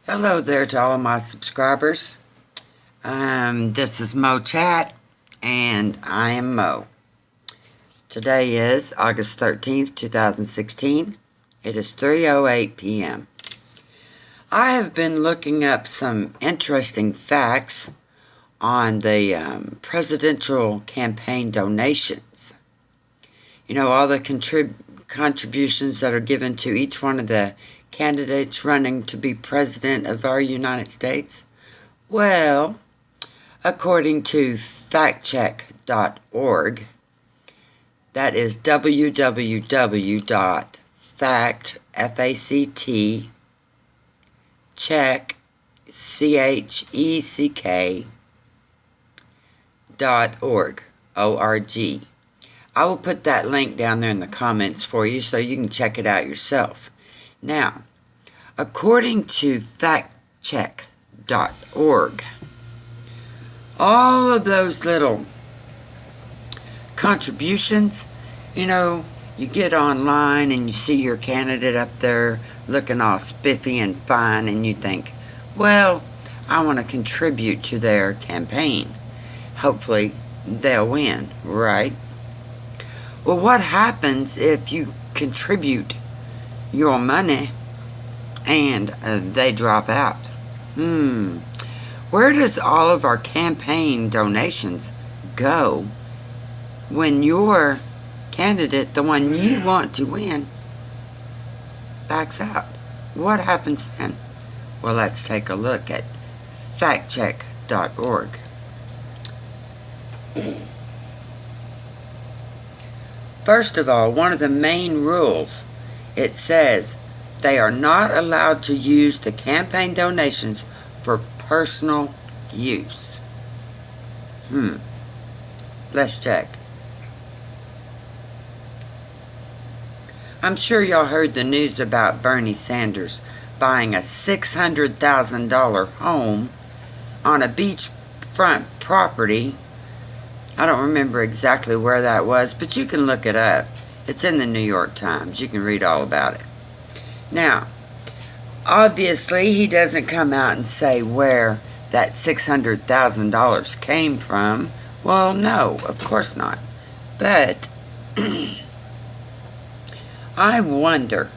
Hello there to all of my subscribers. This is Mo Chat, and I am Mo. Today is August 13th, 2016. It is 3:08 p.m. I have been looking up some interesting facts on the presidential campaign donations. You know, all the contributions that are given to each one of the candidates running to be president of our United States. Well, according to factcheck.org, that is www.fact, F-A-C-T, check, C-H-E-C-K, .org, O-R-G. I will put that link down there in the comments for you so you can check it out yourself. Now, according to factcheck.org, all of those little contributions, you know, you get online and you see your candidate up there looking all spiffy and fine, and you think, well, I want to contribute to their campaign. Hopefully, they'll win, right? Well, what happens if you contribute your money and they drop out? Where does all of our campaign donations go when your candidate, the one you want to win, backs out? What happens then? Well, let's take a look at factcheck.org. First of all, one of the main rules, it says they are not allowed to use the campaign donations for personal use. Let's check. I'm sure y'all heard the news about Bernie Sanders buying a $600,000 home on a beachfront property. I don't remember exactly where that was, but you can look it up. It's in the New York Times. You can read all about it. Now, obviously, he doesn't come out and say where that $600,000 came from. Well, no, of course not. But I wonder,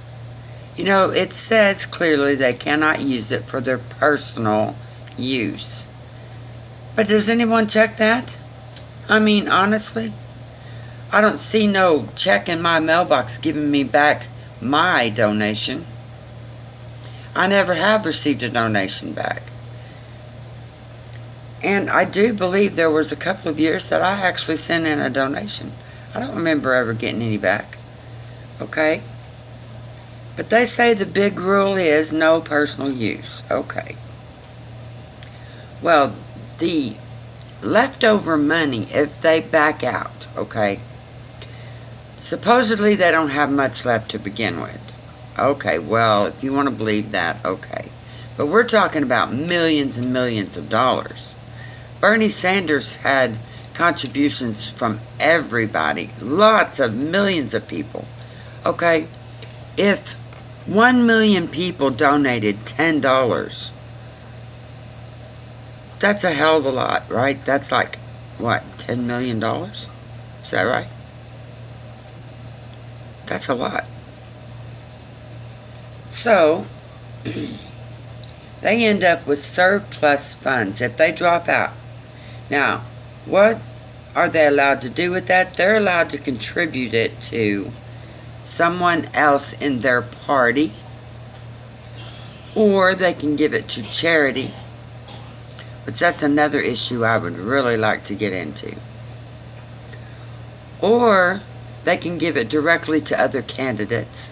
you know, it says clearly they cannot use it for their personal use. But does anyone check that? I mean, honestly, I don't see no check in my mailbox giving me back my donation. I never have received a donation back. And I do believe there was a couple of years that I actually sent in a donation. I don't remember ever getting any back. Okay? But they say the big rule is no personal use. Okay. Well, the leftover money, if they back out, okay, supposedly they don't have much left to begin with. Okay, well, if you want to believe that, okay. But we're talking about millions and millions of dollars. Bernie Sanders had contributions from everybody, lots of millions of people. Okay, if 1 million people donated $10, that's a hell of a lot, right? That's like, what, $10 million? Is that right? That's a lot. So, they end up with surplus funds if they drop out. Now, what are they allowed to do with that? They're allowed to contribute it to someone else in their party, or they can give it to charity, which that's another issue I would really like to get into. Or they can give it directly to other candidates.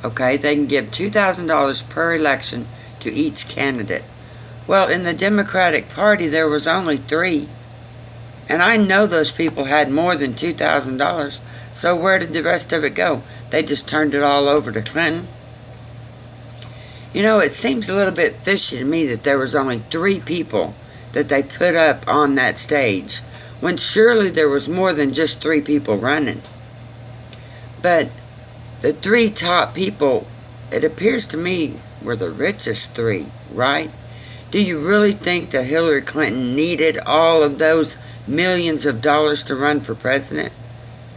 Okay, they can give $2,000 per election to each candidate. Well, in the Democratic Party, there was only 3. And I know those people had more than $2,000. So where did the rest of it go? They just turned it all over to Clinton. You know, it seems a little bit fishy to me that there was only 3 people that they put up on that stage, when surely there was more than just 3 people running. But the 3 top people it appears to me we're the richest three, right? Do you really think that Hillary Clinton needed all of those millions of dollars to run for president?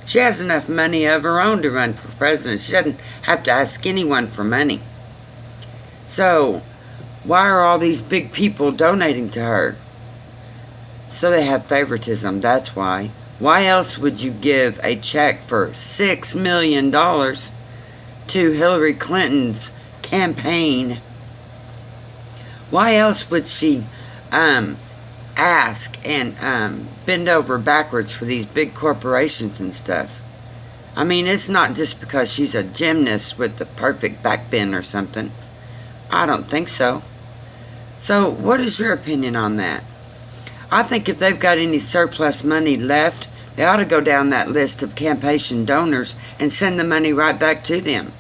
She has enough money of her own to run for president. She doesn't have to ask anyone for money. So, why are all these big people donating to her? So they have favoritism, that's why. Why else would you give a check for $6 million to Hillary Clinton's campaign? Why else would she ask and bend over backwards for these big corporations and stuff? I mean, it's not just because she's a gymnast with the perfect back bend or something. I don't think so. So, what is your opinion on that? I think if they've got any surplus money left, they ought to go down that list of campaign donors and send the money right back to them.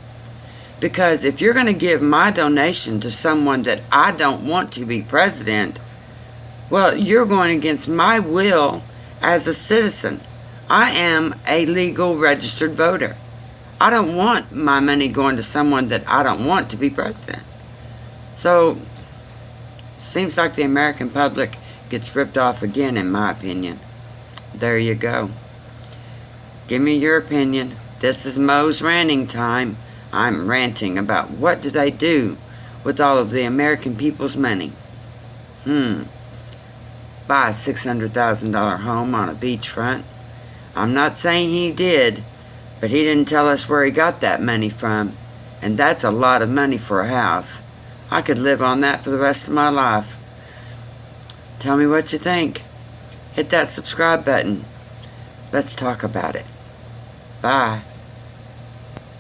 Because if you're going to give my donation to someone that I don't want to be president, well, you're going against my will as a citizen. I am a legal registered voter. I don't want my money going to someone that I don't want to be president. So, seems like the American public gets ripped off again, in my opinion. There you go. Give me your opinion. This is Mo's ranting time. I'm ranting about what do they do with all of the American people's money. Buy a $600,000 home on a beachfront. I'm not saying he did, but he didn't tell us where he got that money from. And that's a lot of money for a house. I could live on that for the rest of my life. Tell me what you think. Hit that subscribe button. Let's talk about it. Bye.